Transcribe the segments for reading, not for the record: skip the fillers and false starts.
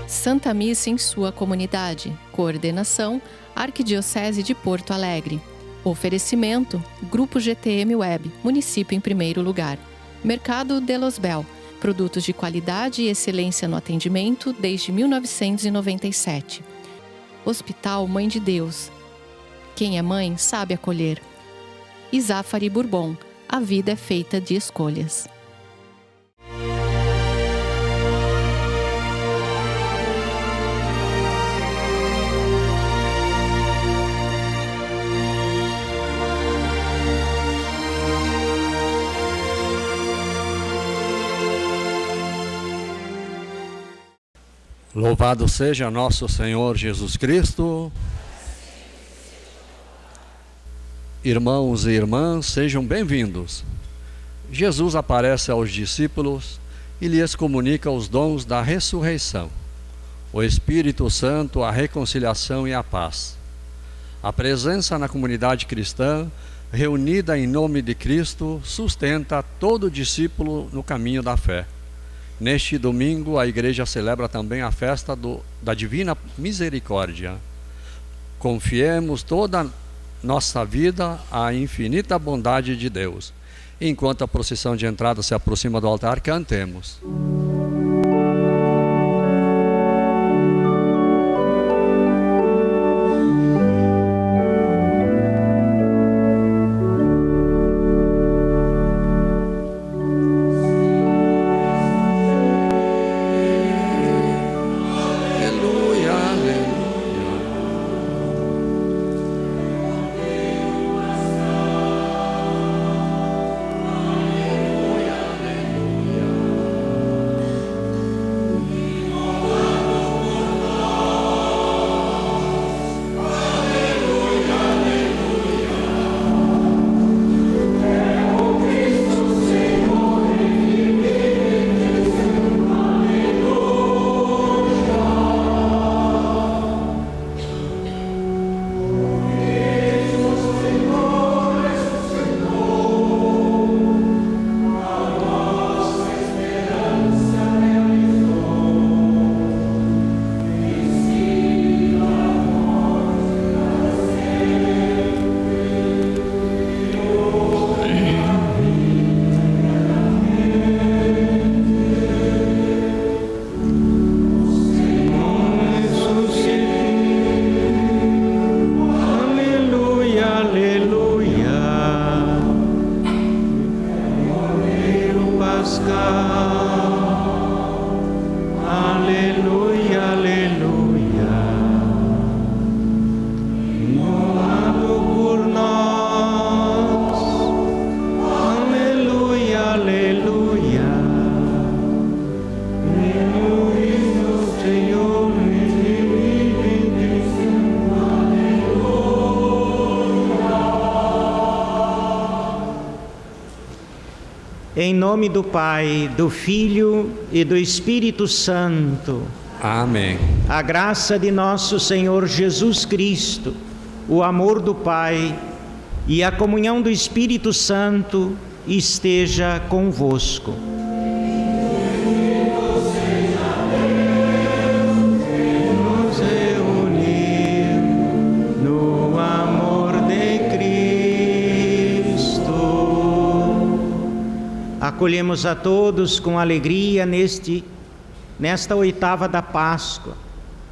Santa Missa em sua comunidade. Coordenação, Arquidiocese de Porto Alegre. Oferecimento, Grupo GTM Web, município em primeiro lugar. Mercado de Los Bel, produtos de qualidade e excelência no atendimento desde 1997. Hospital Mãe de Deus. Quem é mãe sabe acolher. E Zafari Bourbon, a vida é feita de escolhas. Louvado seja nosso Senhor Jesus Cristo. Irmãos e irmãs, sejam bem-vindos. Jesus aparece aos discípulos e lhes comunica os dons da ressurreição, o Espírito Santo, a reconciliação e a paz. A presença na comunidade cristã, reunida em nome de Cristo, sustenta todo discípulo no caminho da fé. Neste domingo, a Igreja celebra também a festa da Divina Misericórdia. Confiemos toda nossa vida à infinita bondade de Deus. Enquanto a procissão de entrada se aproxima do altar, cantemos. Em nome do Pai, do Filho e do Espírito Santo. Amém. A graça de nosso Senhor Jesus Cristo, o amor do Pai e a comunhão do Espírito Santo esteja convosco. Acolhemos a todos com alegria nesta oitava da Páscoa,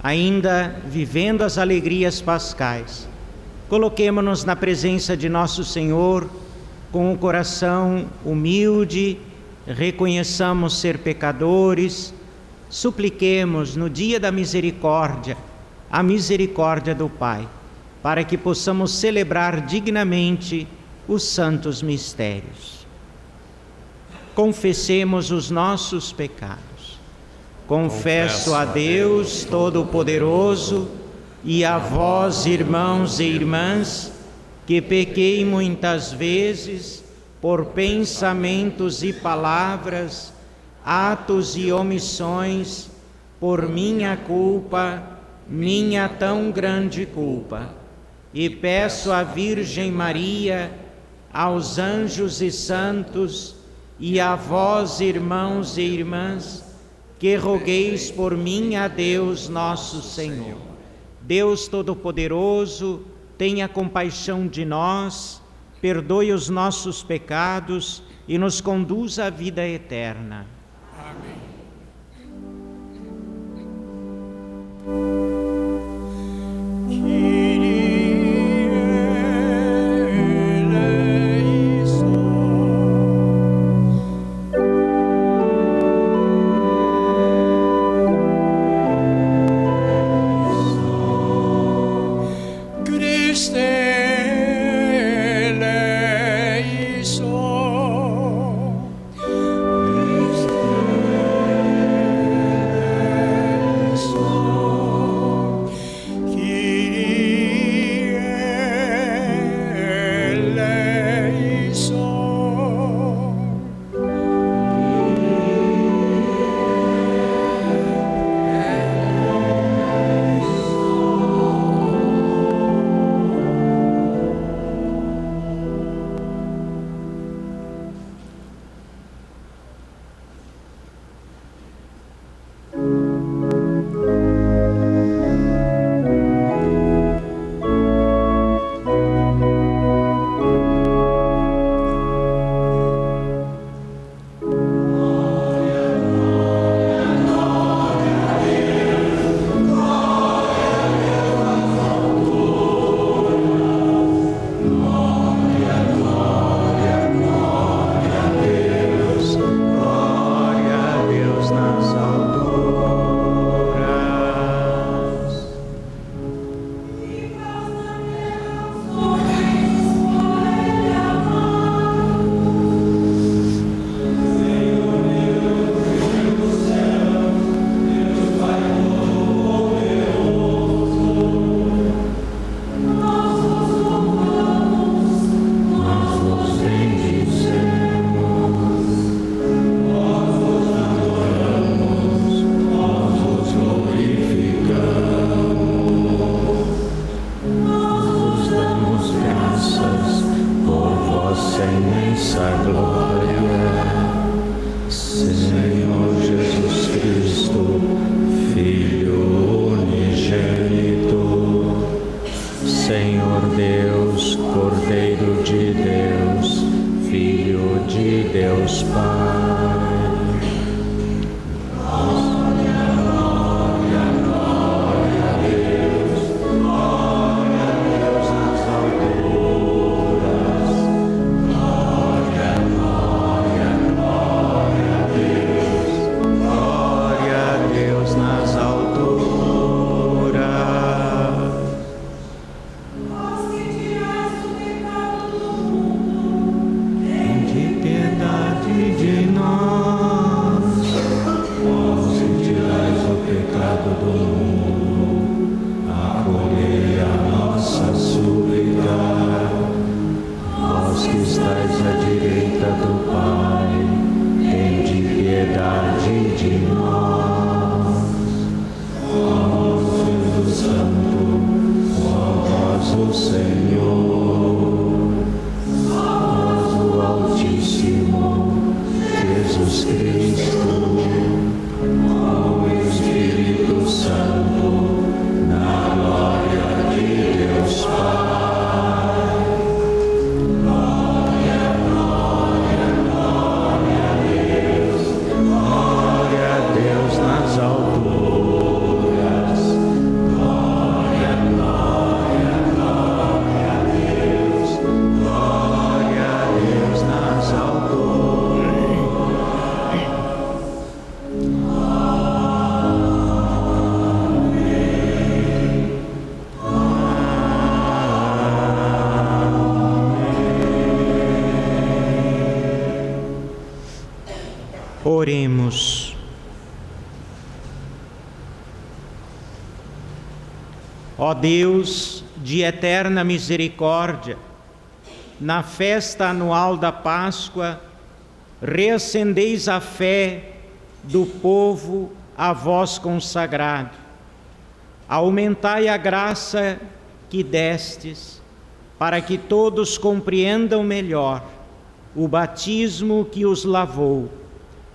ainda vivendo as alegrias pascais. Coloquemo-nos na presença de nosso Senhor com o coração humilde, reconheçamos ser pecadores, supliquemos no dia da misericórdia, a misericórdia do Pai, para que possamos celebrar dignamente os santos mistérios. Confessemos os nossos pecados. Confesso a Deus Todo-Poderoso e a vós, irmãos e irmãs, que pequei muitas vezes por pensamentos e palavras, atos e omissões, por minha culpa, minha tão grande culpa. E peço à Virgem Maria, aos anjos e santos, e a vós, irmãos e irmãs, que rogueis por mim a Deus nosso Senhor. Deus Todo-Poderoso, tenha compaixão de nós, perdoe os nossos pecados e nos conduza à vida eterna. Amém. Oremos. Ó Deus de eterna misericórdia, na festa anual da Páscoa, reacendeis a fé do povo a vós consagrado. Aumentai a graça que destes, para que todos compreendam melhor o batismo que os lavou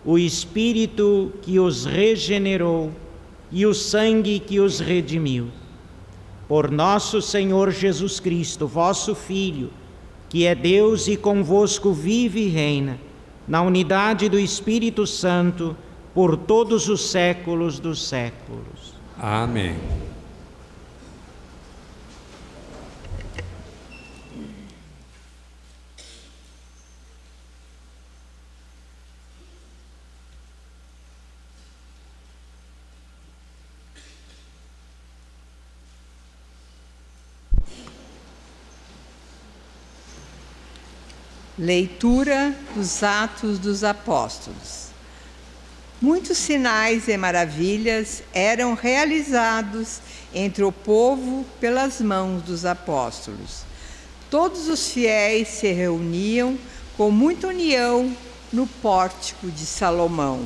o Espírito que os regenerou e o sangue que os redimiu. Por nosso Senhor Jesus Cristo, vosso Filho, que é Deus e convosco vive e reina, na unidade do Espírito Santo, por todos os séculos dos séculos. Amém. Leitura dos Atos dos Apóstolos. Muitos sinais e maravilhas eram realizados entre o povo pelas mãos dos apóstolos. Todos os fiéis se reuniam com muita união no pórtico de Salomão.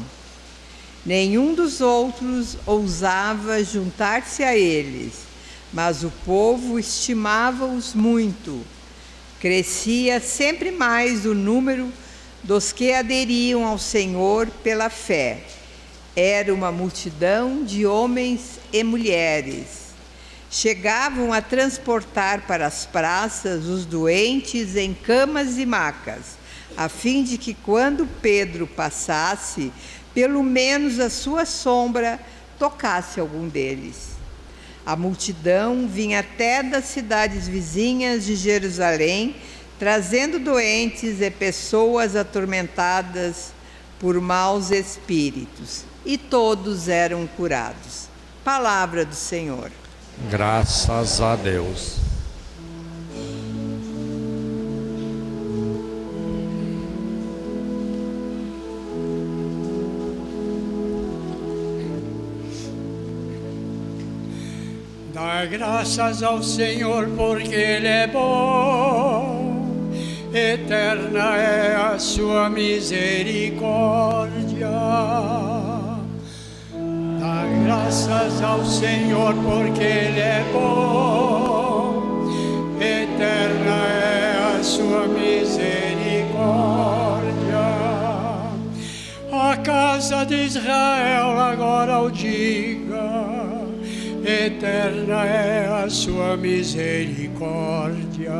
Nenhum dos outros ousava juntar-se a eles, mas o povo estimava-os muito. Crescia sempre mais o número dos que aderiam ao Senhor pela fé. Era uma multidão de homens e mulheres. Chegavam a transportar para as praças os doentes em camas e macas, a fim de que, quando Pedro passasse, pelo menos a sua sombra tocasse algum deles. A multidão vinha até das cidades vizinhas de Jerusalém, trazendo doentes e pessoas atormentadas por maus espíritos, e todos eram curados. Palavra do Senhor. Graças a Deus. Dai graças ao Senhor, porque Ele é bom, eterna é a sua misericórdia. Dai graças ao Senhor, porque Ele é bom, eterna é a sua misericórdia. A casa de Israel agora o diga, eterna é a sua misericórdia.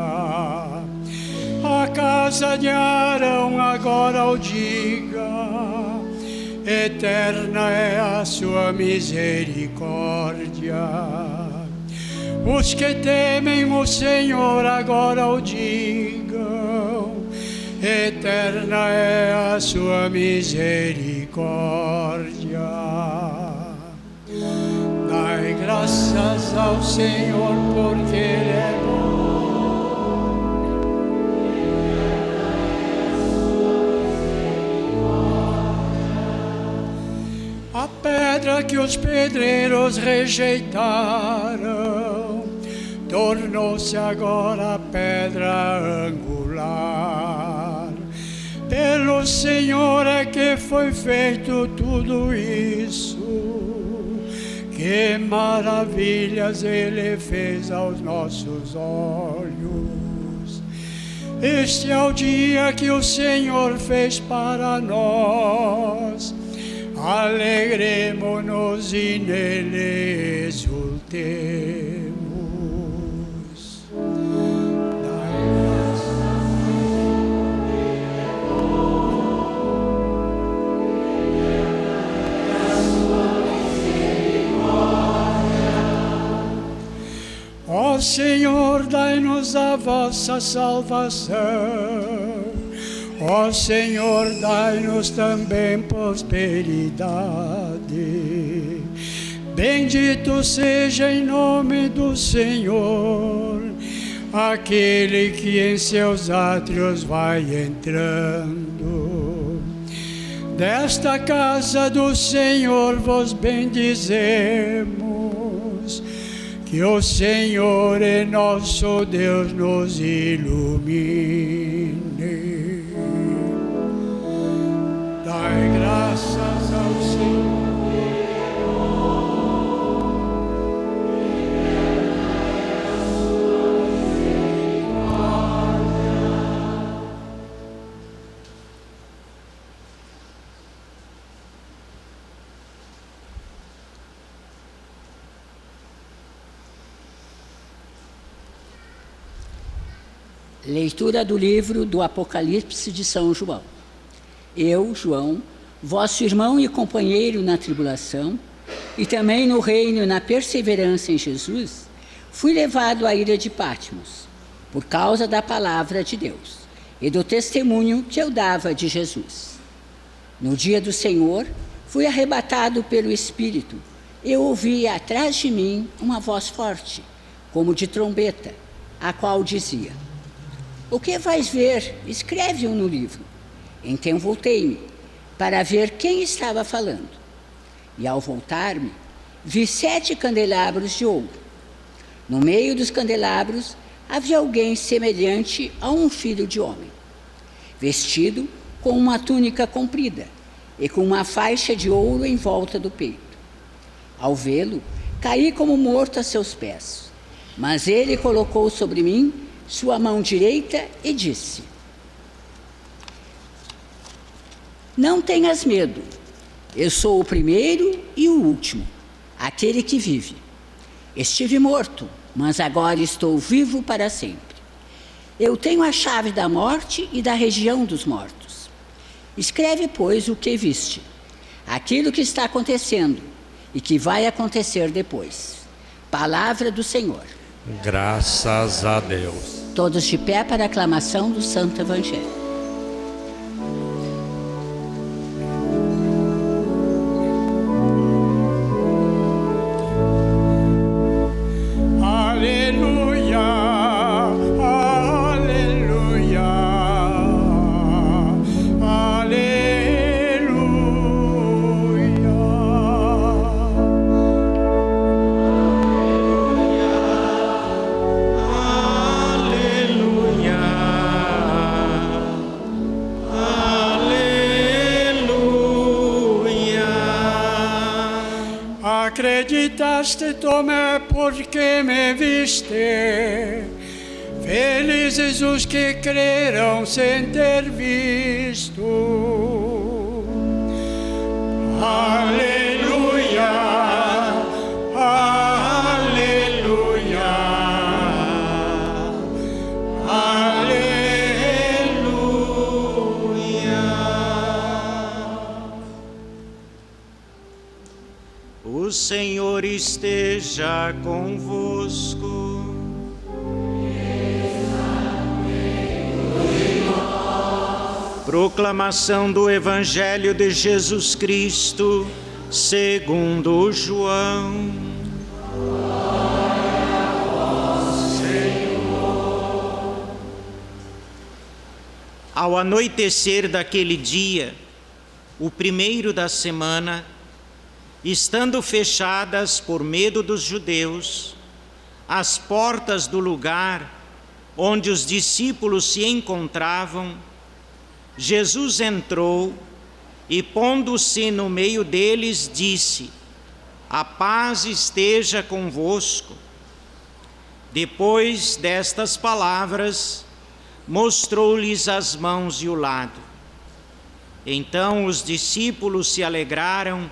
A casa de Arão agora o diga, eterna é a sua misericórdia. Os que temem o Senhor agora o digam, eterna é a sua misericórdia. Dai graças ao Senhor, porque Ele é bom. A pedra que os pedreiros rejeitaram tornou-se agora pedra angular. Pelo Senhor é que foi feito tudo isso. Que maravilhas Ele fez aos nossos olhos. Este é o dia que o Senhor fez para nós. Alegremo-nos e nele exultemos. Ó Senhor, dai-nos a vossa salvação. Ó Senhor, dai-nos também prosperidade. Bendito seja em nome do Senhor aquele que em seus átrios vai entrando. Desta casa do Senhor vos bendizemos. Que o Senhor é nosso Deus nos ilumine. Dai graças ao Senhor. Leitura do livro do Apocalipse de São João. Eu, João, vosso irmão e companheiro na tribulação, e também no reino e na perseverança em Jesus, fui levado à ilha de Patmos, por causa da palavra de Deus e do testemunho que eu dava de Jesus. No dia do Senhor, fui arrebatado pelo Espírito. Eu ouvi atrás de mim uma voz forte, como de trombeta, a qual dizia: o que vais ver, escreve-o no livro. Então voltei-me, para ver quem estava falando. E ao voltar-me, vi 7 candelabros de ouro. No meio dos candelabros havia alguém semelhante a um filho de homem, vestido com uma túnica comprida e com uma faixa de ouro em volta do peito. Ao vê-lo, caí como morto a seus pés. Mas ele colocou sobre mim sua mão direita e disse: não tenhas medo, eu sou o primeiro e o último, aquele que vive. Estive morto, mas agora estou vivo para sempre. Eu tenho a chave da morte e da região dos mortos. Escreve, pois, o que viste, aquilo que está acontecendo e que vai acontecer depois. Palavra do Senhor. Graças a Deus. Todos de pé para a aclamação do Santo Evangelho. Aleluia, aleluia, Acreditaste, Tomé, porque me viste. Felizes os que creram sem ter visto. Aleluia, aleluia, aleluia. O Senhor esteja convosco. Proclamação do Evangelho de Jesus Cristo, segundo João. Glória a vós, Senhor. Ao anoitecer daquele dia, o primeiro da semana, estando fechadas por medo dos judeus, as portas do lugar onde os discípulos se encontravam, Jesus entrou e, pondo-se no meio deles, disse: a paz esteja convosco. Depois destas palavras, mostrou-lhes as mãos e o lado. Então os discípulos se alegraram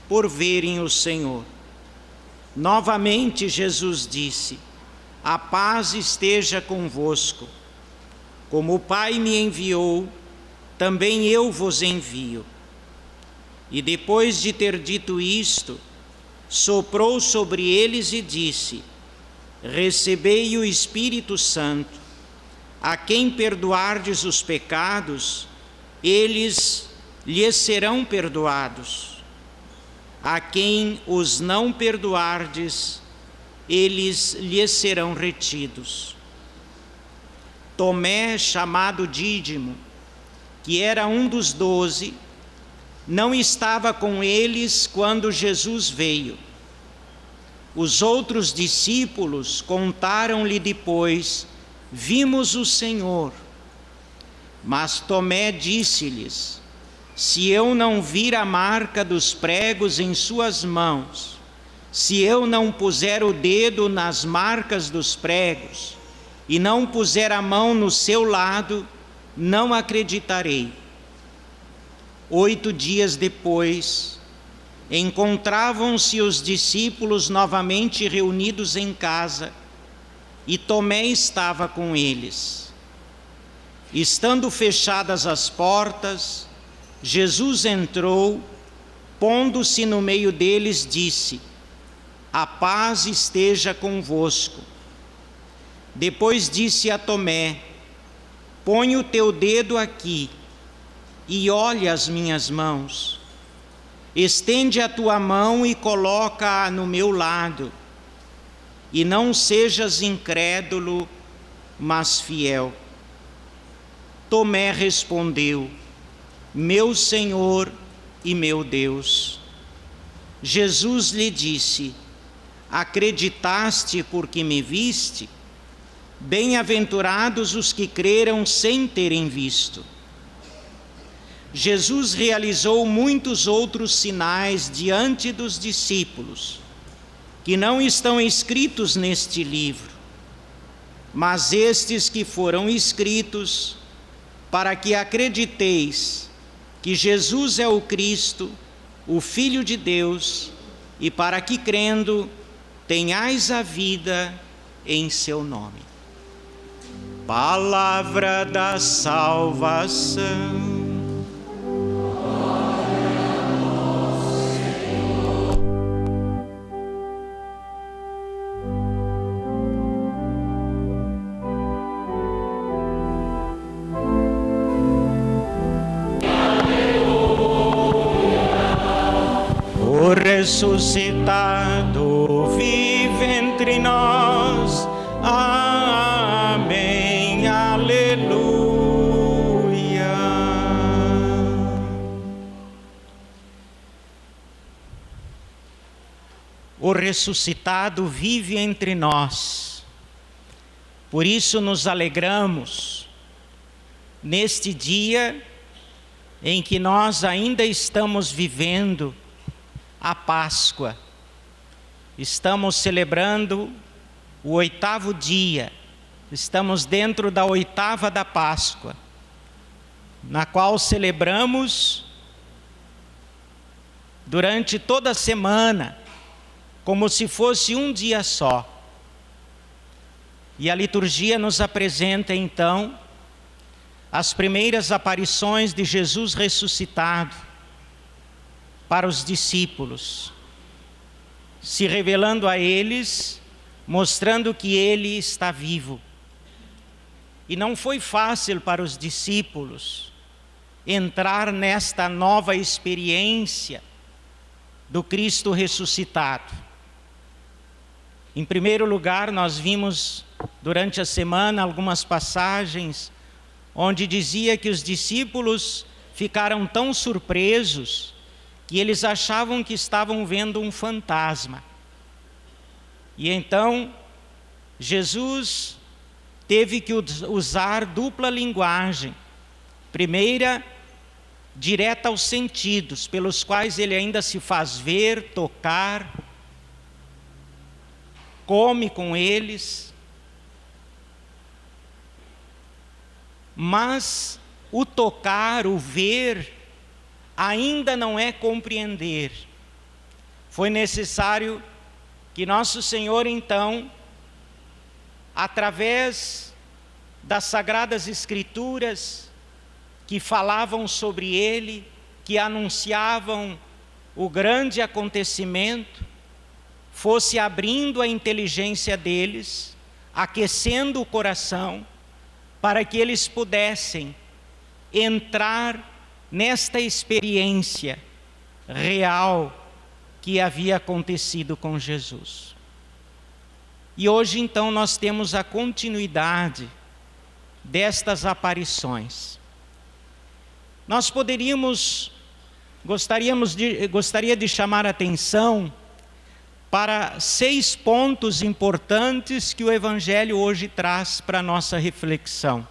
por verem o Senhor. Novamente Jesus disse: a paz esteja convosco. Como o Pai me enviou, também eu vos envio. E depois de ter dito isto, soprou sobre eles e disse: recebei o Espírito Santo. A quem perdoardes os pecados, eles lhes serão perdoados. A quem os não perdoardes, eles lhes serão retidos. Tomé, chamado Dídimo, que era um dos 12, não estava com eles quando Jesus veio. Os outros discípulos contaram-lhe depois: vimos o Senhor. Mas Tomé disse-lhes: se eu não vir a marca dos pregos em suas mãos, se eu não puser o dedo nas marcas dos pregos, e não puser a mão no seu lado, não acreditarei. 8 dias depois, encontravam-se os discípulos novamente reunidos em casa, e Tomé estava com eles. Estando fechadas as portas, Jesus entrou, pondo-se no meio deles, disse: a paz esteja convosco. Depois disse a Tomé: põe o teu dedo aqui e olha as minhas mãos. Estende a tua mão e coloca-a no meu lado. E não sejas incrédulo, mas fiel. Tomé respondeu: meu Senhor e meu Deus. Jesus lhe disse: acreditaste porque me viste? Bem-aventurados os que creram sem terem visto. Jesus realizou muitos outros sinais diante dos discípulos, que não estão escritos neste livro, mas estes que foram escritos, para que acrediteis que Jesus é o Cristo, o Filho de Deus, e para que, crendo, tenhais a vida em seu nome. Palavra da salvação. O ressuscitado vive entre nós. Amém, aleluia. O ressuscitado vive entre nós. Por isso nos alegramos neste dia em que nós ainda estamos vivendo a Páscoa. Estamos celebrando o 8º dia, estamos dentro da 8ª da Páscoa, na qual celebramos durante toda a semana, como se fosse um dia só. E a liturgia nos apresenta então as primeiras aparições de Jesus ressuscitado para os discípulos, se revelando a eles, mostrando que ele está vivo. E não foi fácil para os discípulos entrar nesta nova experiência do Cristo ressuscitado. Em primeiro lugar, nós vimos durante a semana algumas passagens onde dizia que os discípulos ficaram tão surpresos que eles achavam que estavam vendo um fantasma. E então, Jesus teve que usar dupla linguagem. Primeira, direta aos sentidos, pelos quais ele ainda se faz ver, tocar, come com eles. Mas o tocar, o ver, ainda não é compreender. Foi necessário que nosso Senhor, então, através das Sagradas Escrituras, que falavam sobre ele, que anunciavam o grande acontecimento, fosse abrindo a inteligência deles, aquecendo o coração, para que eles pudessem entrar nesta experiência real que havia acontecido com Jesus. E hoje então nós temos a continuidade destas aparições. Nós gostaria de chamar a atenção para 6 pontos importantes que o Evangelho hoje traz para a nossa reflexão,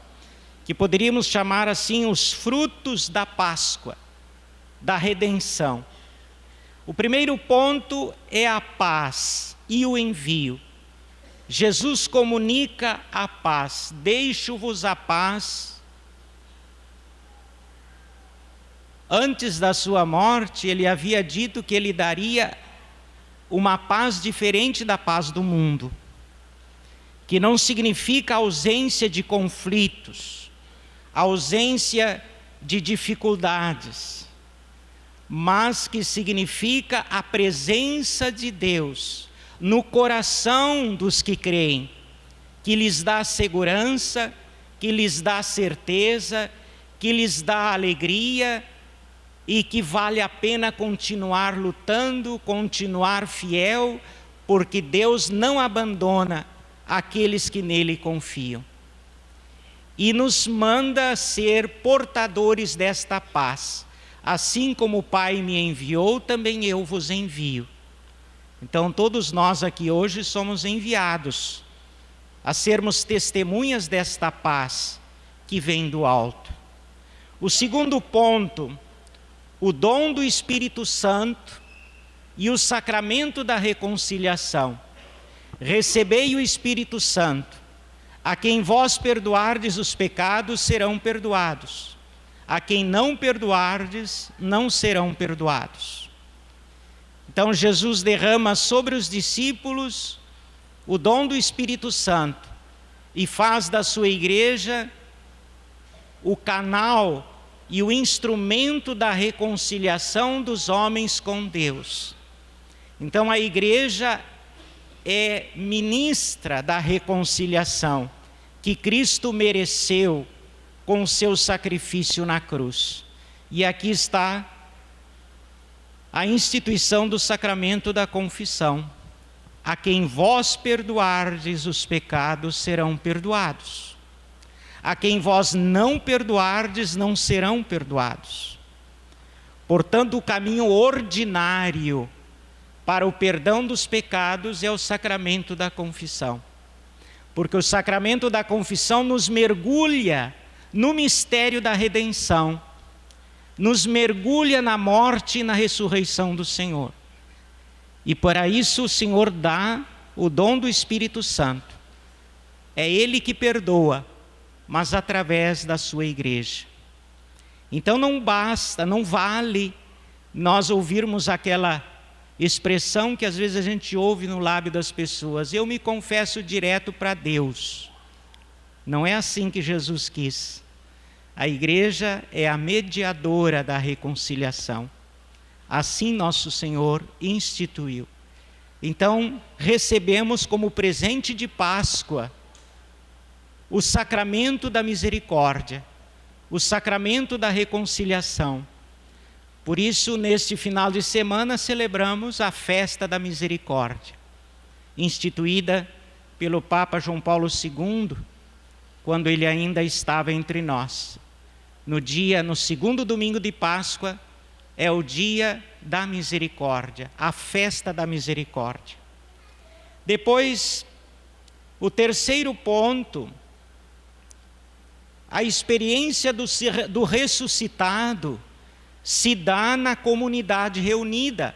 que poderíamos chamar assim os frutos da Páscoa, da redenção. O primeiro ponto é a paz e o envio. Jesus comunica a paz: deixo-vos a paz. Antes da sua morte, ele havia dito que ele daria uma paz diferente da paz do mundo, que não significa ausência de conflitos, ausência de dificuldades, mas que significa a presença de Deus no coração dos que creem, que lhes dá segurança, que lhes dá certeza, que lhes dá alegria e que vale a pena continuar lutando, continuar fiel, porque Deus não abandona aqueles que nele confiam. E nos manda ser portadores desta paz. Assim como o Pai me enviou, também eu vos envio. Então todos nós aqui hoje somos enviados a sermos testemunhas desta paz que vem do alto. O segundo ponto, o dom do Espírito Santo e o sacramento da reconciliação. Recebei o Espírito Santo. A quem vós perdoardes os pecados serão perdoados. A quem não perdoardes não serão perdoados. Então Jesus derrama sobre os discípulos o dom do Espírito Santo e faz da sua igreja o canal e o instrumento da reconciliação dos homens com Deus. Então a igreja é ministra da reconciliação que Cristo mereceu com o seu sacrifício na cruz. E aqui está a instituição do sacramento da confissão. A quem vós perdoardes os pecados serão perdoados. A quem vós não perdoardes não serão perdoados. Portanto, o caminho ordinário para o perdão dos pecados é o sacramento da confissão. Porque o sacramento da confissão nos mergulha no mistério da redenção, nos mergulha na morte e na ressurreição do Senhor. E para isso o Senhor dá o dom do Espírito Santo. É Ele que perdoa, mas através da sua igreja. Então não basta, não vale nós ouvirmos aquela expressão que às vezes a gente ouve no lábio das pessoas: eu me confesso direto para Deus. Não é assim que Jesus quis. A igreja é a mediadora da reconciliação. Assim nosso Senhor instituiu. Então recebemos como presente de Páscoa o sacramento da misericórdia, o sacramento da reconciliação. Por isso, neste final de semana, celebramos a festa da misericórdia, instituída pelo Papa João Paulo II, quando ele ainda estava entre nós. No segundo domingo de Páscoa, é o dia da misericórdia, a festa da misericórdia. Depois, o terceiro ponto, a experiência do ressuscitado se dá na comunidade reunida.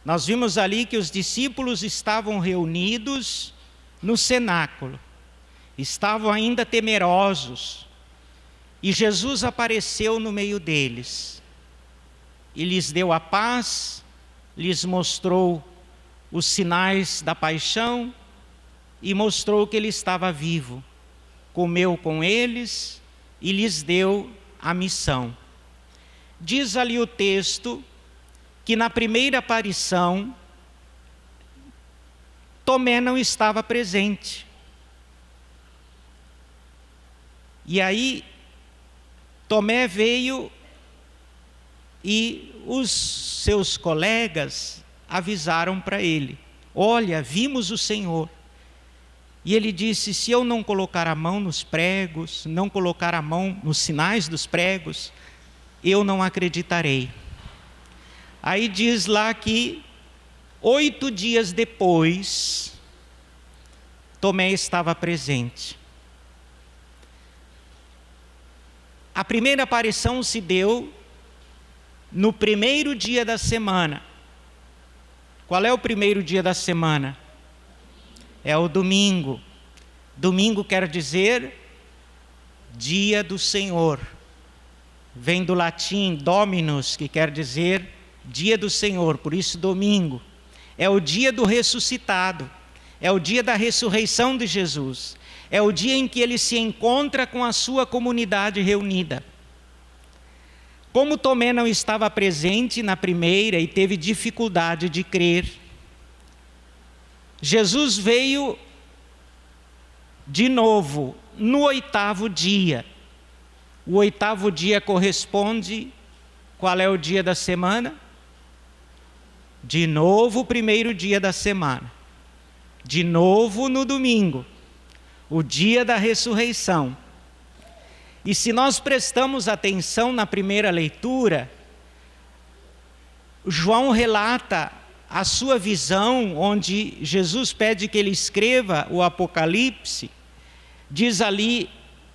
Nós vimos ali que os discípulos estavam reunidos no cenáculo, estavam ainda temerosos, e Jesus apareceu no meio deles, e lhes deu a paz, lhes mostrou os sinais da paixão, e mostrou que ele estava vivo, comeu com eles, e lhes deu a missão. Diz ali o texto que na primeira aparição Tomé não estava presente. E aí Tomé veio e os seus colegas avisaram para ele: olha, vimos o Senhor. E ele disse: se eu não colocar a mão nos pregos, não colocar a mão nos sinais dos pregos, eu não acreditarei. Aí diz lá que 8 dias depois, Tomé estava presente. A primeira aparição se deu no primeiro dia da semana. Qual é o primeiro dia da semana? É o domingo. Domingo quer dizer dia do Senhor. Vem do latim Dominus, que quer dizer dia do Senhor, por isso domingo. É o dia do ressuscitado, é o dia da ressurreição de Jesus, é o dia em que ele se encontra com a sua comunidade reunida. Como Tomé não estava presente na primeira e teve dificuldade de crer, Jesus veio de novo no 8º dia. O 8º dia corresponde, qual é o dia da semana? De novo o primeiro dia da semana. De novo no domingo, o dia da ressurreição. E se nós prestamos atenção na primeira leitura, João relata a sua visão, onde Jesus pede que ele escreva o Apocalipse. Diz ali: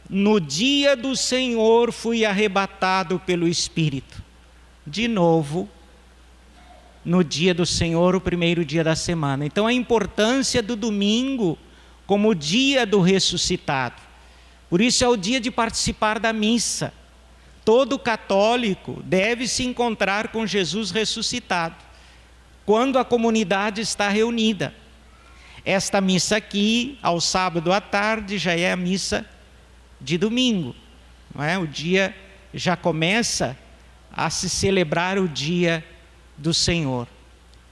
no dia do Senhor fui arrebatado pelo Espírito. De novo, no dia do Senhor, o primeiro dia da semana. Então a importância do domingo como o dia do ressuscitado. Por isso é o dia de participar da missa. Todo católico deve se encontrar com Jesus ressuscitado, quando a comunidade está reunida. Esta missa aqui, ao sábado à tarde, já é a missa de domingo, não é? O dia já começa a se celebrar o dia do Senhor.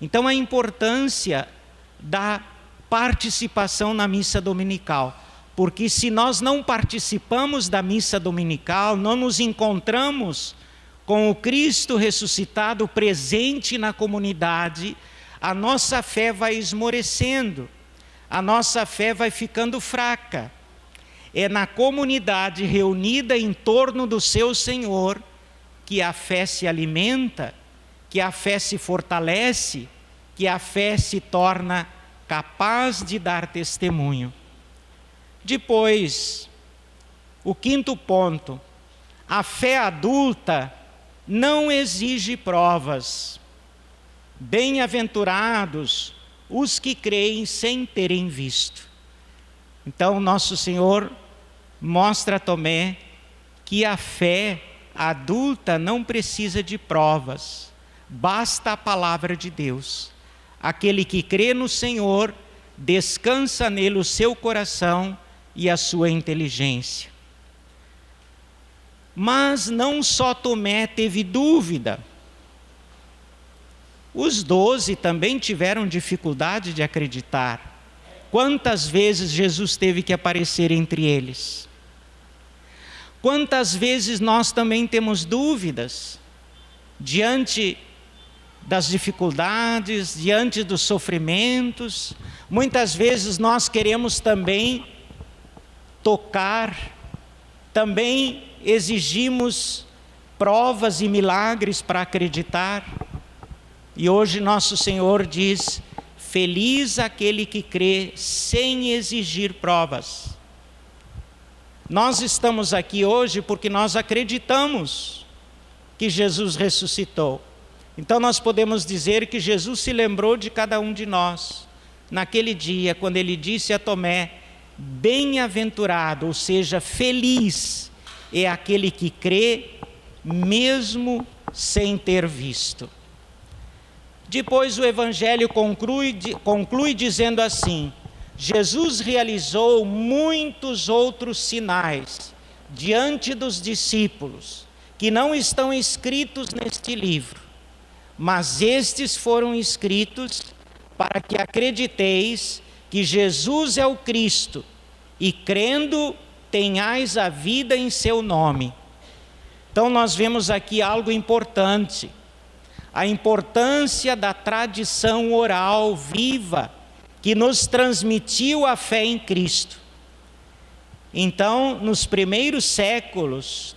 Então a importância da participação na missa dominical, porque se nós não participamos da missa dominical, não nos encontramos com o Cristo ressuscitado presente na comunidade, a nossa fé vai esmorecendo, a nossa fé vai ficando fraca. É na comunidade reunida em torno do seu Senhor que a fé se alimenta, que a fé se fortalece, que a fé se torna capaz de dar testemunho. Depois, o 5º ponto: a fé adulta não exige provas. Bem-aventurados os que creem sem terem visto. Então, nosso Senhor mostra a Tomé que a fé adulta não precisa de provas, basta a palavra de Deus. Aquele que crê no Senhor, descansa nele o seu coração e a sua inteligência. Mas não só Tomé teve dúvida. Os 12 também tiveram dificuldade de acreditar. Quantas vezes Jesus teve que aparecer entre eles? Quantas vezes nós também temos dúvidas diante das dificuldades, diante dos sofrimentos? Muitas vezes nós queremos também tocar, também exigimos provas e milagres para acreditar. E hoje nosso Senhor diz: feliz aquele que crê sem exigir provas. Nós estamos aqui hoje porque nós acreditamos que Jesus ressuscitou. Então nós podemos dizer que Jesus se lembrou de cada um de nós naquele dia, quando ele disse a Tomé: bem-aventurado, ou seja, feliz é aquele que crê mesmo sem ter visto. Depois o Evangelho conclui dizendo assim: Jesus realizou muitos outros sinais diante dos discípulos, que não estão escritos neste livro, mas estes foram escritos para que acrediteis que Jesus é o Cristo, e crendo tenhais a vida em seu nome. Então nós vemos aqui algo importante, a importância da tradição oral viva, que nos transmitiu a fé em Cristo. Então, nos primeiros séculos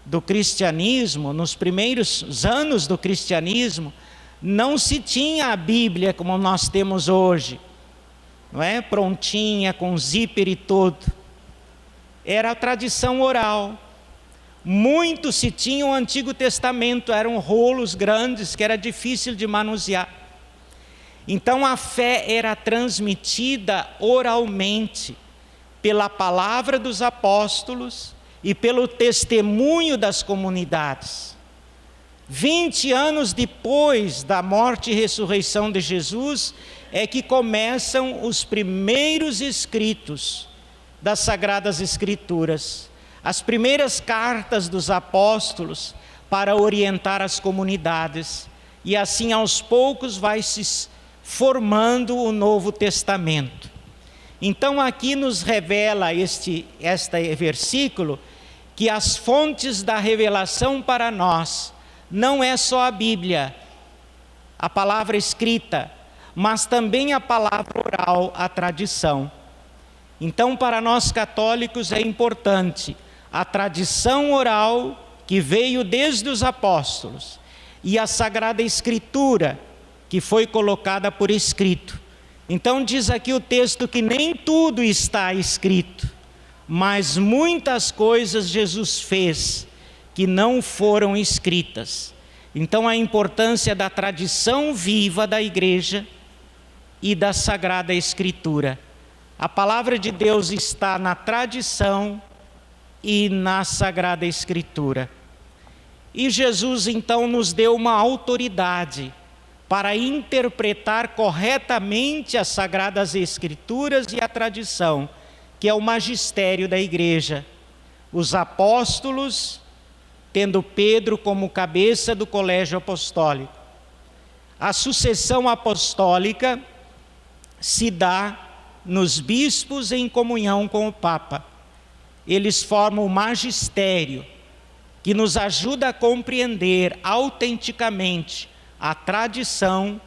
do cristianismo, nos primeiros anos do cristianismo, não se tinha a Bíblia como nós temos hoje, não é? Prontinha, com zíper e tudo. Era a tradição oral. Muito se tinha o Antigo Testamento, eram rolos grandes que era difícil de manusear. Então a fé era transmitida oralmente, pela palavra dos apóstolos e pelo testemunho das comunidades. 20 anos depois da morte e ressurreição de Jesus, é que começam os primeiros escritos das Sagradas Escrituras, as primeiras cartas dos apóstolos para orientar as comunidades, e assim aos poucos vai se formando o Novo Testamento. Então aqui nos revela este versículo que as fontes da revelação para nós não é só a Bíblia, a palavra escrita, mas também a palavra oral, a tradição. Então, para nós católicos é importante a tradição oral que veio desde os apóstolos e a Sagrada Escritura que foi colocada por escrito. Então diz aqui o texto que nem tudo está escrito, mas muitas coisas Jesus fez que não foram escritas. Então a importância da tradição viva da igreja e da Sagrada Escritura. A palavra de Deus está na tradição e na Sagrada Escritura. E Jesus então nos deu uma autoridade para interpretar corretamente as Sagradas Escrituras e a tradição, que é o magistério da igreja. Os apóstolos, tendo Pedro como cabeça do colégio apostólico. A sucessão apostólica se dá nos bispos em comunhão com o Papa. Eles formam o magistério, que nos ajuda a compreender autenticamente a tradição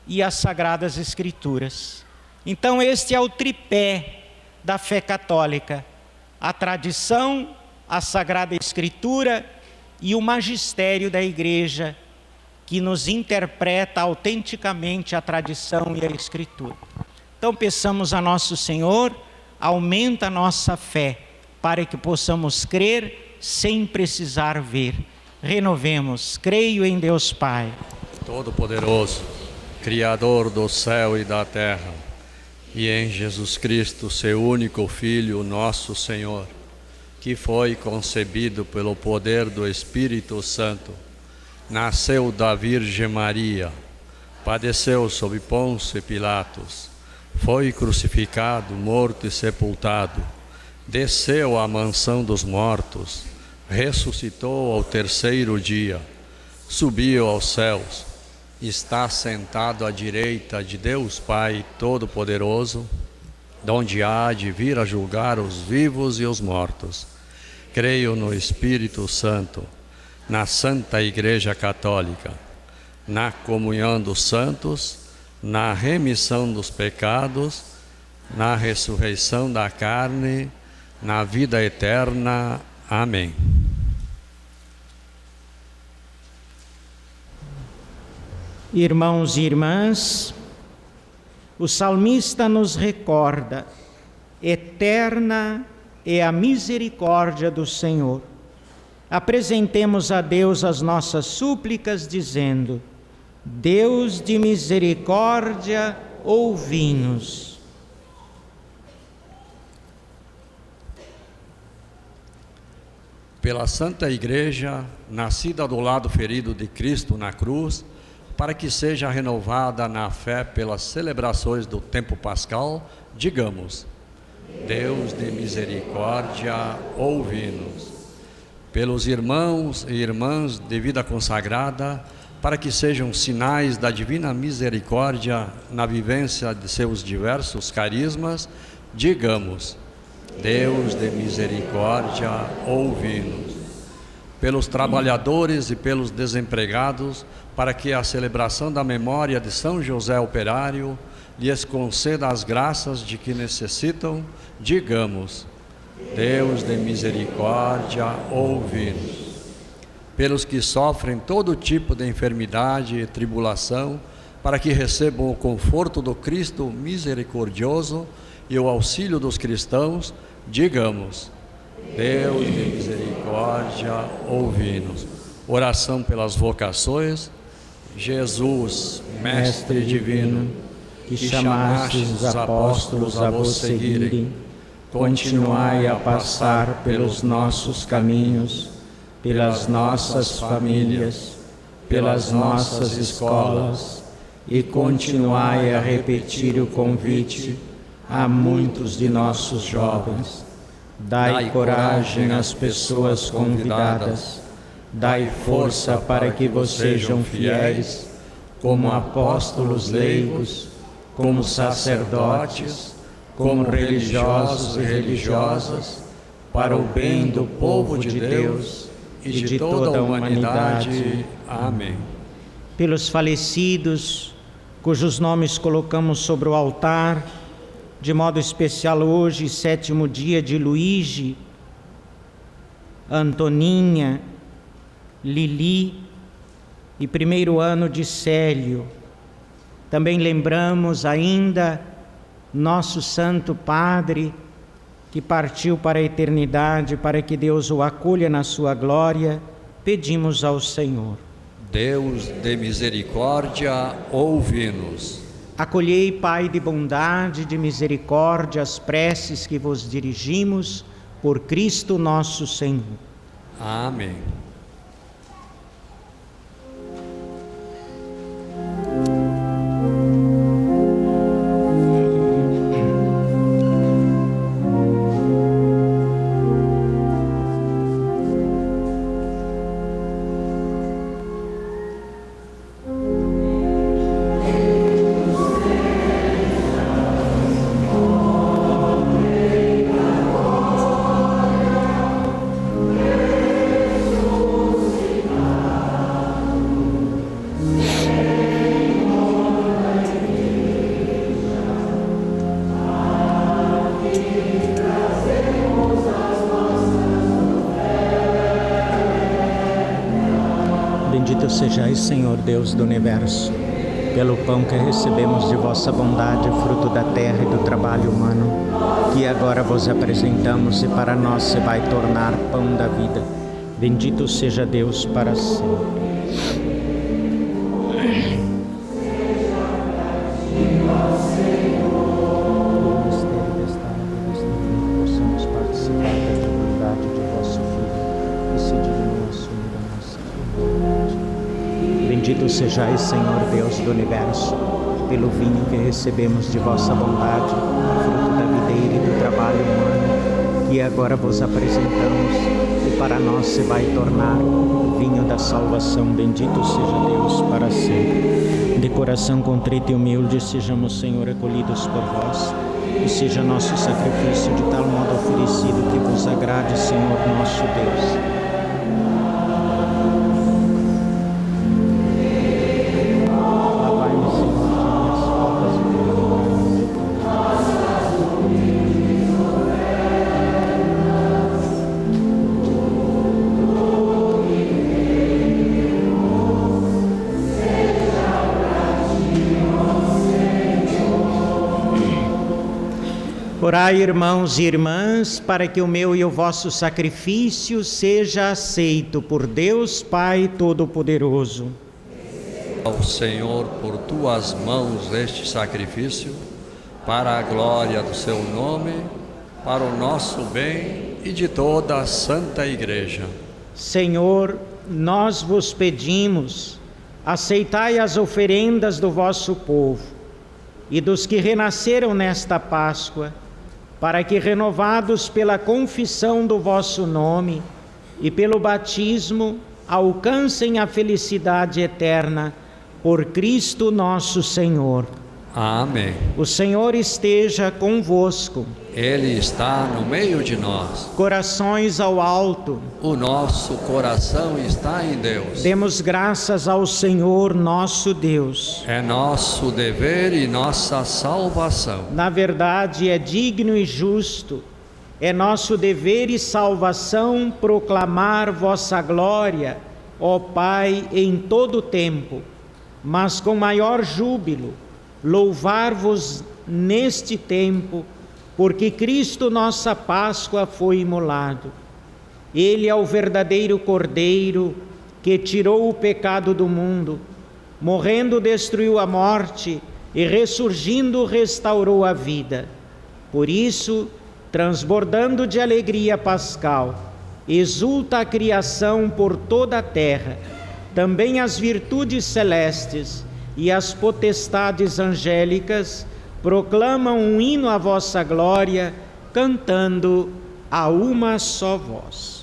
e as Sagradas Escrituras. Então este é o tripé da fé católica: a tradição, a Sagrada Escritura e o magistério da igreja, que nos interpreta autenticamente a tradição e a Escritura. Então peçamos a nosso Senhor, aumenta a nossa fé, para que possamos crer sem precisar ver. Renovemos: creio em Deus Pai Todo-Poderoso, Criador do céu e da terra, e em Jesus Cristo, seu único Filho, nosso Senhor, que foi concebido pelo poder do Espírito Santo, nasceu da Virgem Maria, padeceu sob Pôncio Pilatos, foi crucificado, morto e sepultado, desceu à mansão dos mortos, ressuscitou ao terceiro dia, subiu aos céus, está sentado à direita de Deus Pai Todo-Poderoso, donde há de vir a julgar os vivos e os mortos. Creio no Espírito Santo, na Santa Igreja Católica, na comunhão dos santos, na remissão dos pecados, na ressurreição da carne, na vida eterna. Amém. Irmãos e irmãs, o salmista nos recorda: eterna é a misericórdia do Senhor. Apresentemos a Deus as nossas súplicas, dizendo: Deus de misericórdia, ouvi-nos. Pela Santa Igreja, nascida do lado ferido de Cristo na cruz, para que seja renovada na fé pelas celebrações do tempo pascal, digamos: Deus de misericórdia, ouvi-nos. Pelos irmãos e irmãs de vida consagrada, para que sejam sinais da divina misericórdia na vivência de seus diversos carismas, digamos: Deus de misericórdia, ouvi-nos. Pelos trabalhadores e pelos desempregados, para que a celebração da memória de São José Operário lhes conceda as graças de que necessitam, digamos: Deus de misericórdia, ouvi-nos. Pelos que sofrem todo tipo de enfermidade e tribulação, para que recebam o conforto do Cristo misericordioso e o auxílio dos cristãos, digamos: Deus de misericórdia, ouvi-nos. Oração pelas vocações. Jesus, Mestre divino, que chamastes os apóstolos a vos seguirem, continuai a passar pelos nossos caminhos, pelas nossas famílias, pelas nossas escolas, e continuai a repetir o convite a muitos de nossos jovens. Dai coragem às pessoas convidadas. Dai força para que vos sejam fiéis, como apóstolos leigos, como sacerdotes, como religiosos e religiosas, para o bem do povo de Deus e de toda a humanidade. Amém. Pelos falecidos, cujos nomes colocamos sobre o altar, de modo especial hoje, 7º dia de Luigi, Antoninha, Lili e 1º ano de Célio. Também lembramos ainda nosso Santo Padre, que partiu para a eternidade, para que Deus o acolha na sua glória. Pedimos ao Senhor. Deus de misericórdia, ouvi-nos. Acolhei, Pai de bondade, de misericórdia, as preces que vos dirigimos, por Cristo nosso Senhor. Amém. Bendito sejais, Senhor Deus do Universo, pelo pão que recebemos de vossa bondade, fruto da terra e do trabalho humano, que agora vos apresentamos e para nós se vai tornar pão da vida. Bendito seja Deus para sempre. Bendito sejais, Senhor Deus do Universo, pelo vinho que recebemos de vossa bondade, fruto da videira e do trabalho humano, que agora vos apresentamos e para nós se vai tornar vinho da salvação. Bendito seja Deus para sempre. De coração contrito e humilde, sejamos, Senhor, acolhidos por vós, e seja nosso sacrifício de tal modo oferecido que vos agrade, Senhor nosso Deus. Orai, irmãos e irmãs, para que o meu e o vosso sacrifício seja aceito por Deus Pai Todo-Poderoso. Ao Senhor por tuas mãos este sacrifício, para a glória do seu nome, para o nosso bem e de toda a Santa Igreja. Senhor, nós vos pedimos, aceitai as oferendas do vosso povo e dos que renasceram nesta Páscoa, para que, renovados pela confissão do vosso nome e pelo batismo, alcancem a felicidade eterna por Cristo nosso Senhor. Amém. O Senhor esteja convosco. Ele está no meio de nós. Corações ao alto. O nosso coração está em Deus. Demos graças ao Senhor nosso Deus. É nosso dever e nossa salvação. Na verdade, é digno e justo, é nosso dever e salvação proclamar vossa glória, ó Pai, em todo o tempo, mas com maior júbilo, louvar-vos neste tempo, porque Cristo nossa Páscoa foi imolado. Ele é o verdadeiro Cordeiro que tirou o pecado do mundo, morrendo destruiu a morte e ressurgindo restaurou a vida. Por isso, transbordando de alegria pascal, exulta a criação por toda a terra, também as virtudes celestes e as potestades angélicas proclamam um hino à vossa glória, cantando a uma só voz.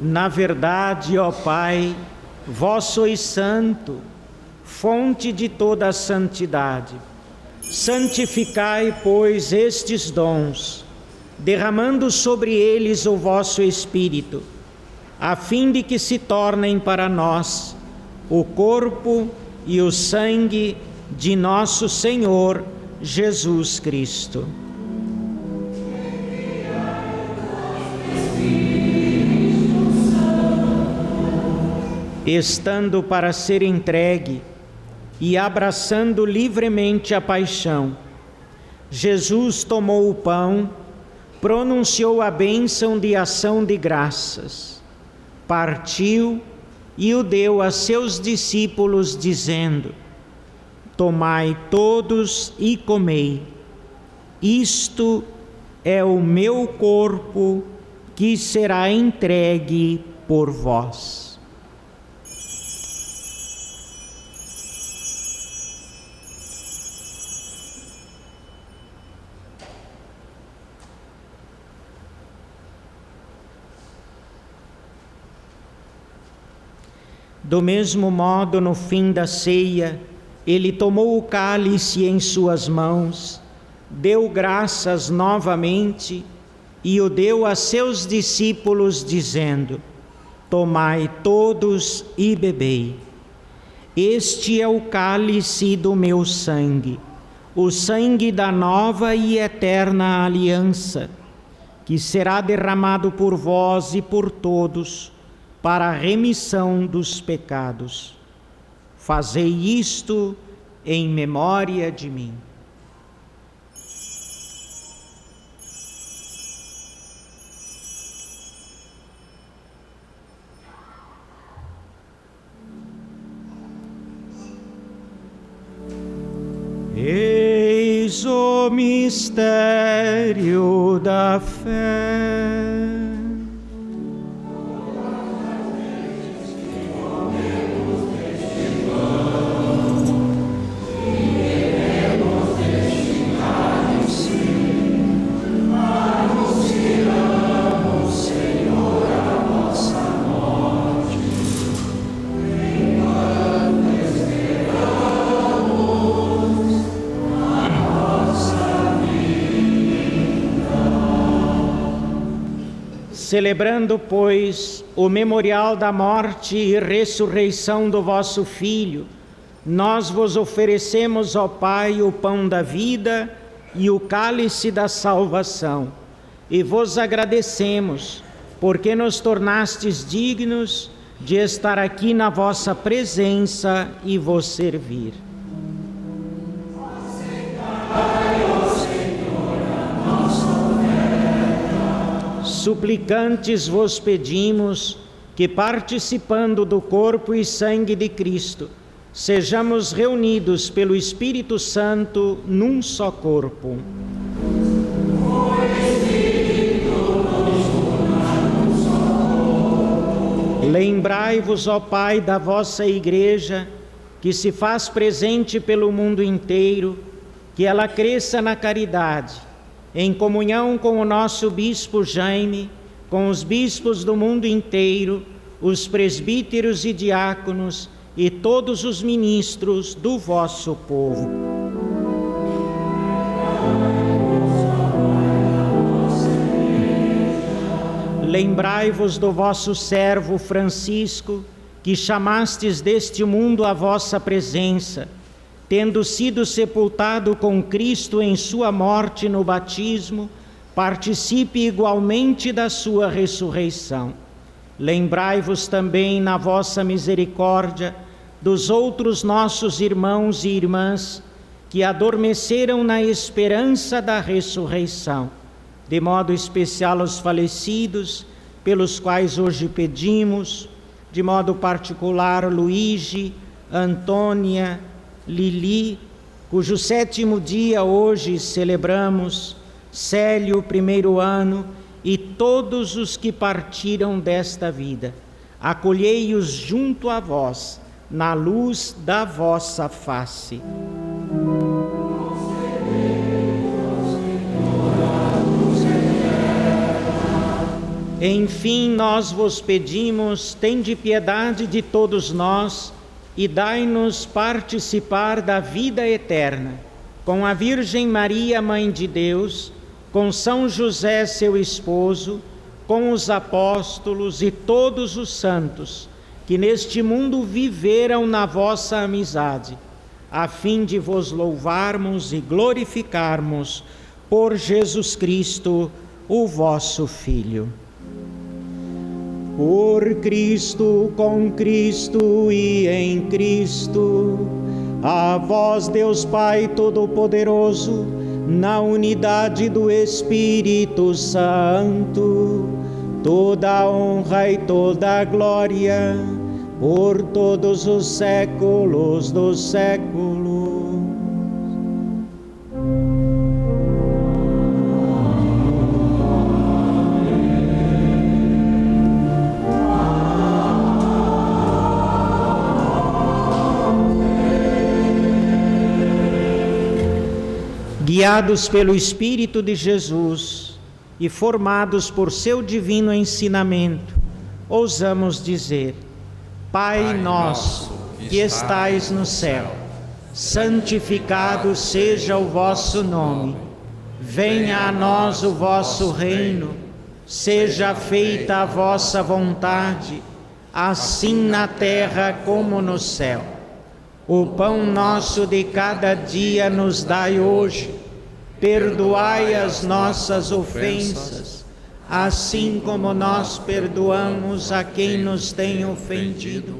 Na verdade, ó Pai, vós sois santo, fonte de toda a santidade. Santificai, pois, estes dons, derramando sobre eles o vosso Espírito, a fim de que se tornem para nós o corpo e o sangue de nosso Senhor Jesus Cristo. Estando para ser entregue e abraçando livremente a paixão, Jesus tomou o pão, pronunciou a bênção de ação de graças, partiu e o deu a seus discípulos, dizendo: tomai todos e comei, isto é o meu corpo que será entregue por vós. Do mesmo modo, no fim da ceia, ele tomou o cálice em suas mãos, deu graças novamente e o deu a seus discípulos, dizendo: tomai todos e bebei. Este é o cálice do meu sangue, o sangue da nova e eterna aliança, que será derramado por vós e por todos, para a remissão dos pecados. Fazei isto em memória de mim. Eis o mistério da fé. Celebrando, pois, o memorial da morte e ressurreição do vosso Filho, nós vos oferecemos, ó Pai, o pão da vida e o cálice da salvação, e vos agradecemos, porque nos tornastes dignos de estar aqui na vossa presença e vos servir. Suplicantes vos pedimos que, participando do corpo e sangue de Cristo, sejamos reunidos pelo Espírito Santo num só corpo. Lembrai-vos, ó Pai, da vossa Igreja, que se faz presente pelo mundo inteiro, que ela cresça na caridade em comunhão com o nosso bispo Jaime, com os bispos do mundo inteiro, os presbíteros e diáconos e todos os ministros do vosso povo. Lembrai-vos do vosso servo Francisco, que chamastes deste mundo à vossa presença, tendo sido sepultado com Cristo em sua morte no batismo, participe igualmente da sua ressurreição. Lembrai-vos também, na vossa misericórdia, dos outros nossos irmãos e irmãs que adormeceram na esperança da ressurreição, de modo especial os falecidos, pelos quais hoje pedimos, de modo particular Luigi, Antônia, Lili, cujo 7º dia hoje celebramos, Célio, 1º ano, e todos os que partiram desta vida. Acolhei-os junto a vós, na luz da vossa face. Enfim, nós vos pedimos, tende piedade de todos nós e dai-nos participar da vida eterna, com a Virgem Maria, Mãe de Deus, com São José, seu esposo, com os apóstolos e todos os santos, que neste mundo viveram na vossa amizade, a fim de vos louvarmos e glorificarmos por Jesus Cristo, o vosso Filho. Por Cristo, com Cristo e em Cristo, a vós, Deus Pai Todo-Poderoso, na unidade do Espírito Santo, toda a honra e toda a glória, por todos os séculos dos séculos. Guiados pelo Espírito de Jesus e formados por seu divino ensinamento, ousamos dizer: Pai nosso, que estais no céu, santificado seja o vosso nome. Venha a nós o vosso reino, seja feita a vossa vontade, assim na terra como no céu. O pão nosso de cada dia nos dai hoje. Perdoai as nossas ofensas, assim como nós perdoamos a quem nos tem ofendido.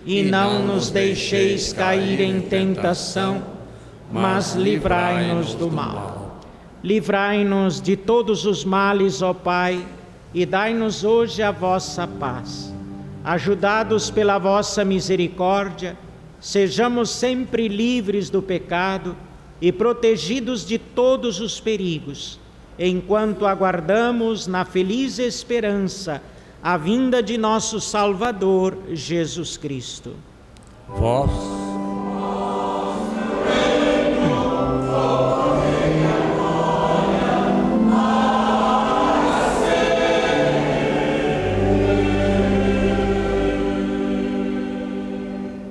E não nos deixeis cair em tentação, mas livrai-nos do mal. Livrai-nos de todos os males, ó Pai, e dai-nos hoje a vossa paz. Ajudados pela vossa misericórdia, sejamos sempre livres do pecado e protegidos de todos os perigos, enquanto aguardamos na feliz esperança a vinda de nosso Salvador, Jesus Cristo. Vós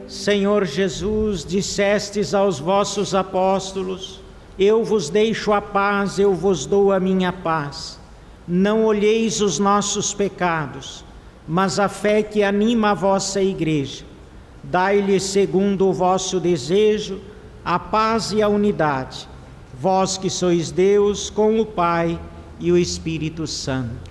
Senhor Jesus, dissestes aos vossos apóstolos: eu vos deixo a paz, eu vos dou a minha paz. Não olheis os nossos pecados, mas a fé que anima a vossa igreja. Dai-lhe, segundo o vosso desejo, a paz e a unidade, vós que sois Deus com o Pai e o Espírito Santo.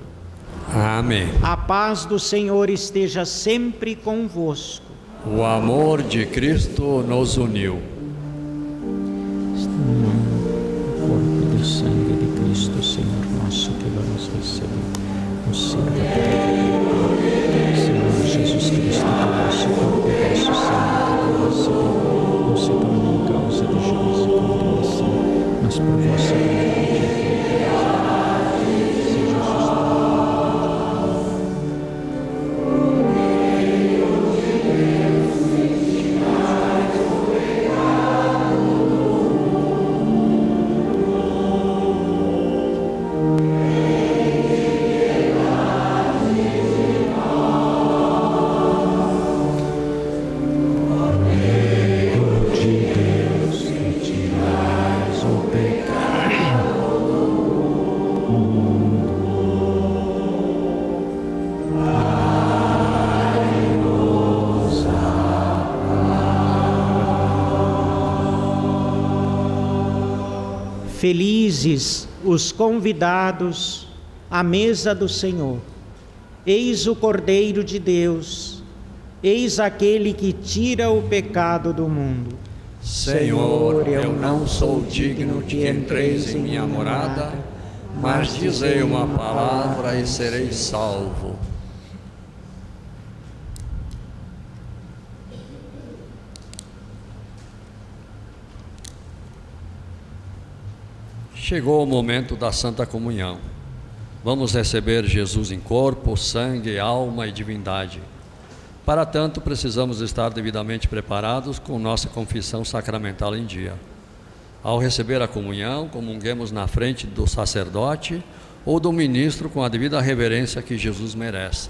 Amém. A paz do Senhor esteja sempre convosco. O amor de Cristo nos uniu. O corpo e o sangue de Cristo, Senhor nosso, que vamos receber. Nos sirva para Senhor Jesus Cristo, que o vosso corpo e o vosso sangue que vamos receber, não se tornem causa de juízo e condenação, mas por vossa vontade. Felizes os convidados à mesa do Senhor. Eis o Cordeiro de Deus, eis aquele que tira o pecado do mundo. Senhor, eu não sou digno que entreis em minha morada, mas dizei uma palavra e serei salvo. Chegou o momento da Santa Comunhão. Vamos receber Jesus em corpo, sangue, alma e divindade. Para tanto, precisamos estar devidamente preparados com nossa confissão sacramental em dia. Ao receber a comunhão, comunguemos na frente do sacerdote ou do ministro com a devida reverência que Jesus merece.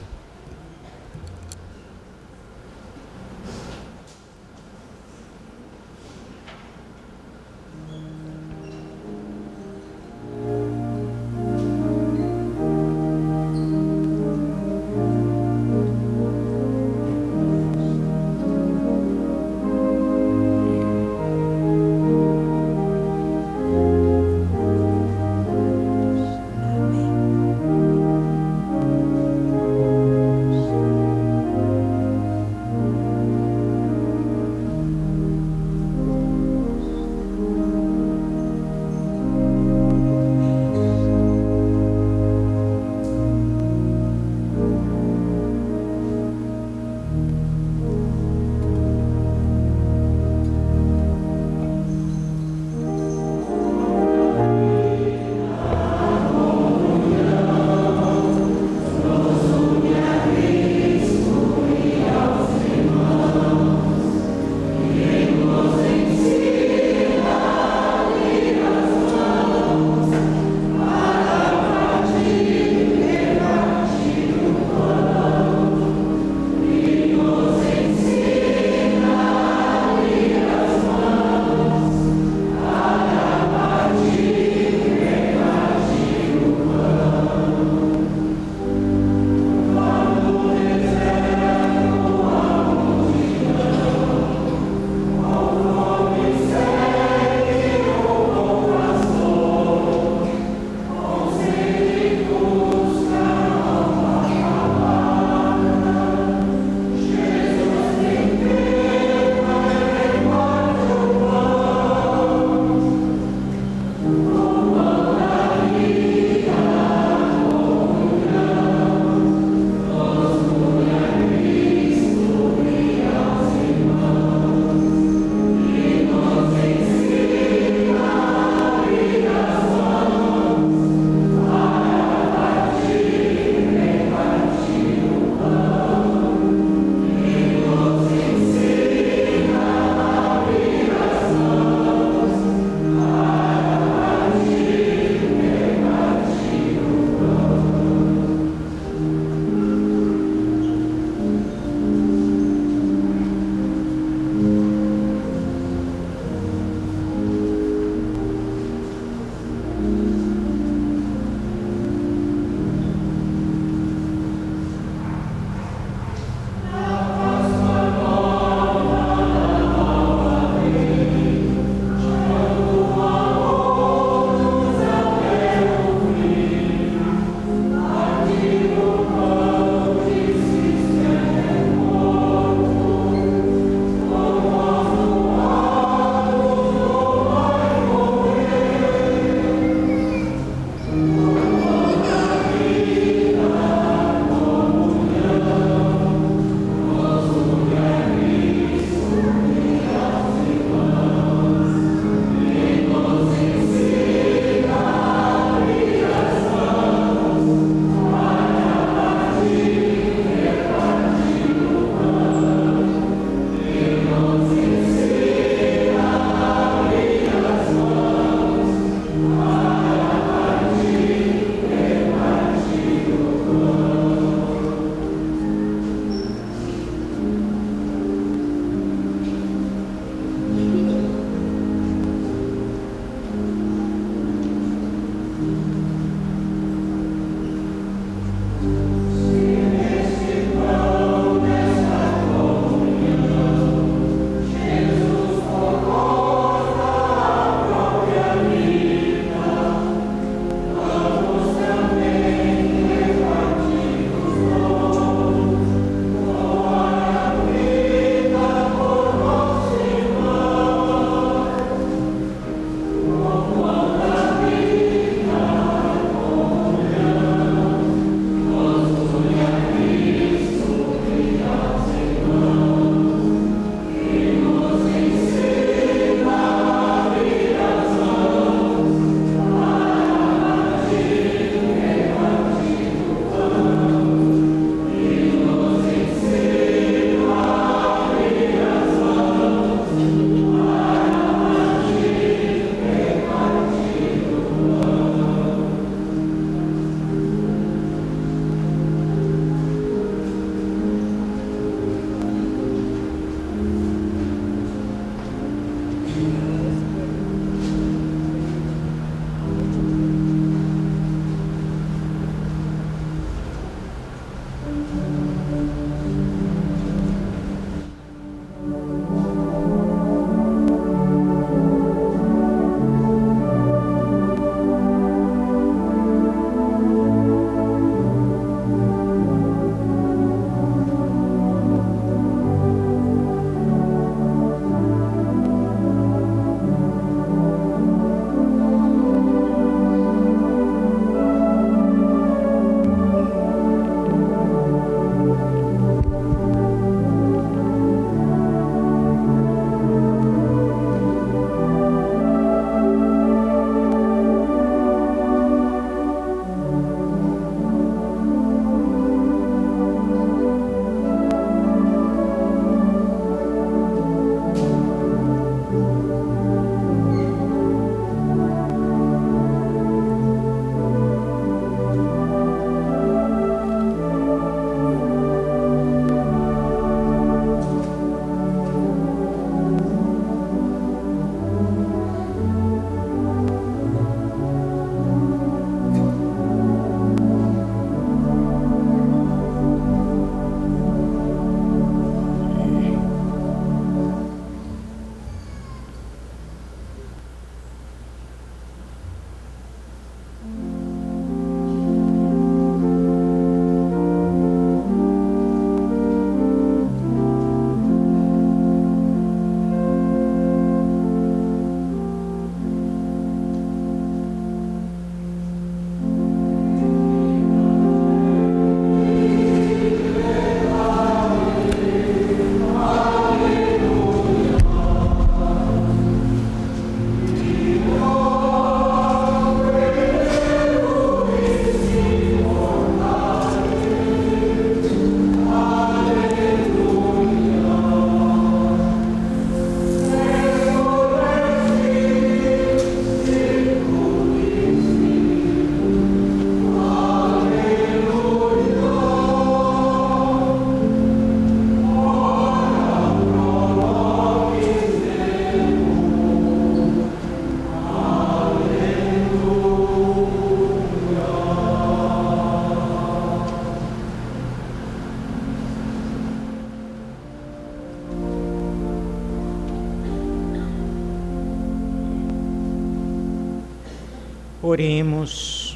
Oremos.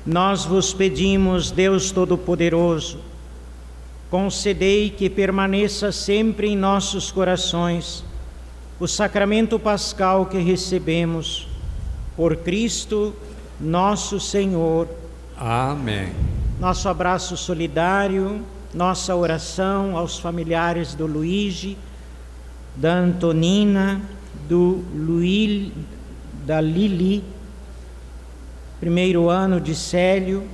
Nós vos pedimos, Deus Todo-Poderoso, concedei que permaneça sempre em nossos corações o sacramento pascal que recebemos, por Cristo nosso Senhor. Amém. Nosso abraço solidário, nossa oração aos familiares do Luigi, da Antonina, do Luí, da Lili, primeiro ano de Célio,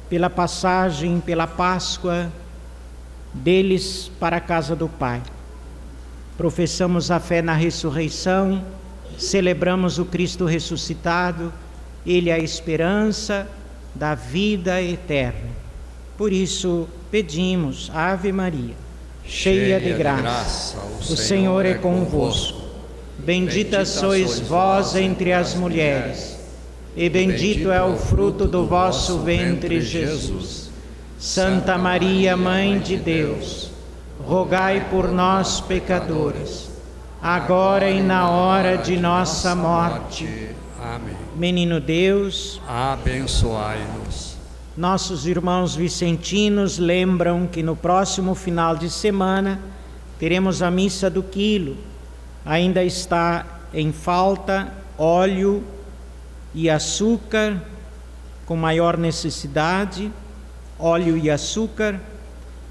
pela passagem, pela Páscoa deles para a casa do Pai. Professamos a fé na ressurreição, celebramos o Cristo ressuscitado, Ele é a esperança da vida eterna. Por isso pedimos, Ave Maria, cheia de graça, o Senhor é convosco. Bendita sois vós entre as mulheres, e bendito é o fruto do vosso ventre, Jesus. Santa Maria, Mãe de Deus, rogai por nós, pecadores, agora e na hora de nossa morte. Amém. Menino Deus, abençoai-nos. Nossos irmãos vicentinos lembram que no próximo final de semana teremos a missa do quilo. Ainda está em falta óleo e açúcar, com maior necessidade, óleo e açúcar,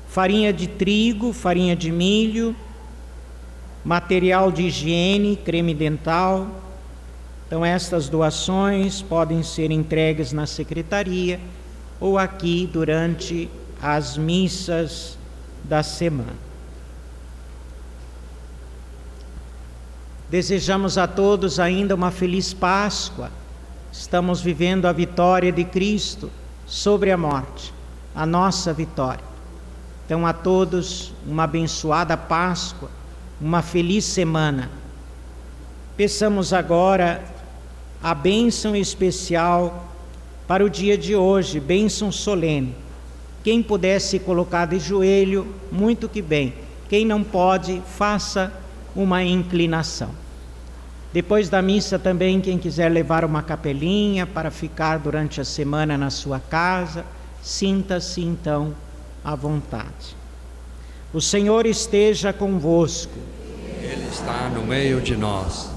farinha de trigo, farinha de milho, material de higiene, creme dental. Então estas doações podem ser entregues na secretaria ou aqui durante as missas da semana. Desejamos a todos ainda uma feliz Páscoa. Estamos vivendo a vitória de Cristo sobre a morte, a nossa vitória. Então a todos uma abençoada Páscoa, uma feliz semana. Peçamos agora a bênção especial para o dia de hoje, bênção solene. Quem puder se colocar de joelho, muito que bem. Quem não pode, faça uma inclinação. Depois da missa também, quem quiser levar uma capelinha para ficar durante a semana na sua casa, sinta-se então à vontade. O Senhor esteja convosco. Ele está no meio de nós.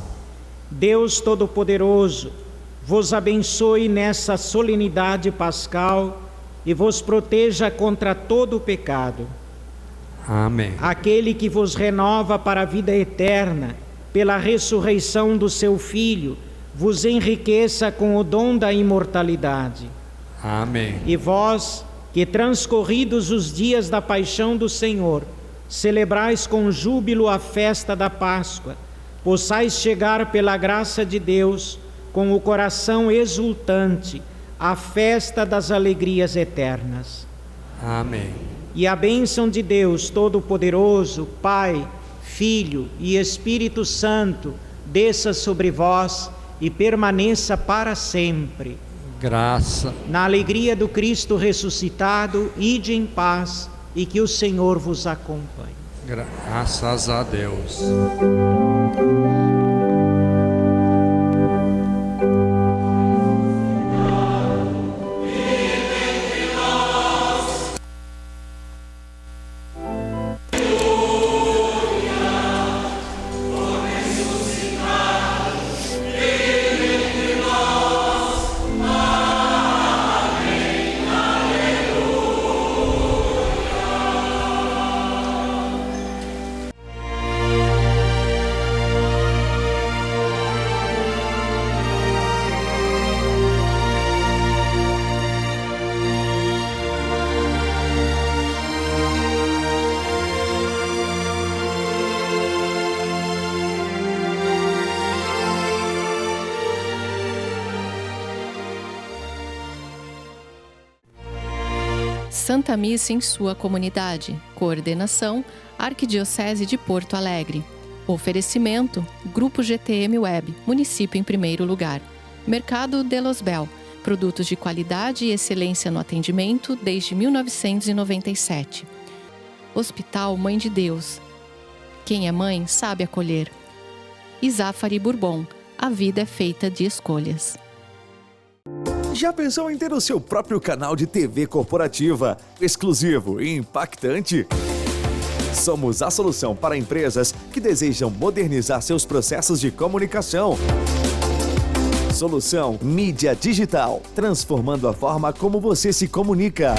Deus Todo-Poderoso vos abençoe nessa solenidade pascal e vos proteja contra todo o pecado. Amém. Aquele que vos renova para a vida eterna, pela ressurreição do seu Filho, vos enriqueça com o dom da imortalidade. Amém. E vós, que transcorridos os dias da paixão do Senhor, celebrais com júbilo a festa da Páscoa, possais chegar pela graça de Deus, com o coração exultante, à festa das alegrias eternas. Amém. E a bênção de Deus Todo-Poderoso, Pai, Filho e Espírito Santo, desça sobre vós e permaneça para sempre. Graça. Na alegria do Cristo ressuscitado, ide em paz e que o Senhor vos acompanhe. Graças a Deus. Santa Missa em sua comunidade. Coordenação, Arquidiocese de Porto Alegre. Oferecimento, Grupo GTM Web, município em primeiro lugar. Mercado de Los Bel, produtos de qualidade e excelência no atendimento desde 1997. Hospital Mãe de Deus. Quem é mãe sabe acolher. E Zafari Bourbon. A vida é feita de escolhas. Já pensou em ter o seu próprio canal de TV corporativa, exclusivo e impactante? Somos a solução para empresas que desejam modernizar seus processos de comunicação. Solução Mídia Digital, transformando a forma como você se comunica.